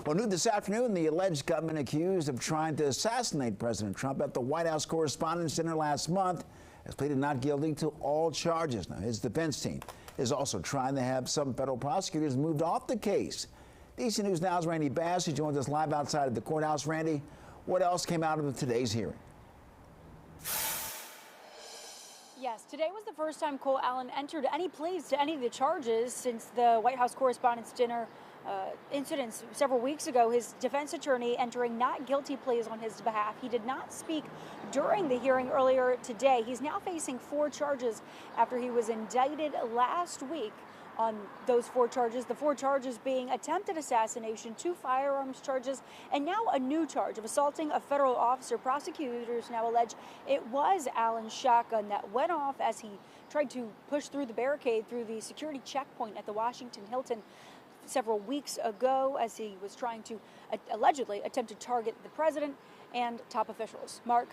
Well, new this afternoon, the alleged gunman accused of trying to assassinate President Trump at the White House Correspondents Dinner last month has pleaded not guilty to all charges. Now, his defense team is also trying to have some federal prosecutors moved off the case. DC News Now's Randy Bass, who joins us live outside of the courthouse. Randy, what else came out of today's hearing? Yes, today was the first time Cole Allen entered any pleas to any of the charges since the White House Correspondents' Dinner incidents several weeks ago. His defense attorney entering not guilty pleas on his behalf. He did not speak during the hearing earlier today. He's now facing 4 charges after he was indicted last week on those 4 charges. The 4 charges being attempted assassination, 2 firearms charges, and now a new charge of assaulting a federal officer. Prosecutors now allege it was Allen's shotgun that went off as he tried to push through the barricade through the security checkpoint at the Washington Hilton several weeks ago as he was trying to allegedly attempt to target the president and top officials. Mark?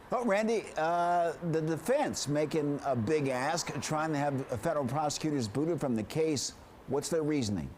Well, Randy, the defense making a big ask, trying to have federal prosecutors booted from the case. What's their reasoning?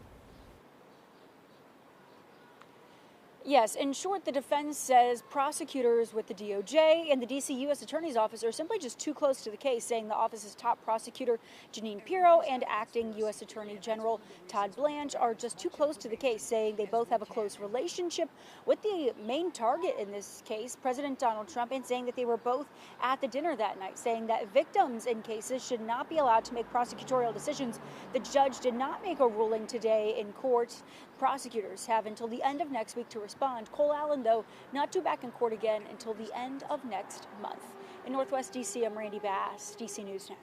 Yes, in short, the defense says prosecutors with the DOJ and the D.C. U.S. Attorney's Office are simply just too close to the case, saying the office's top prosecutor, Jeanine Pirro, and acting U.S. Attorney General Todd Blanche are just too close to the case, saying they both have a close relationship with the main target in this case, President Donald Trump, and saying that they were both at the dinner that night, saying that victims in cases should not be allowed to make prosecutorial decisions. The judge did not make a ruling today in court. Prosecutors have until the end of next week to respond. Cole Allen, though, not due back in court again until the end of next month. In Northwest D.C., I'm Randy Bass, DC News Now.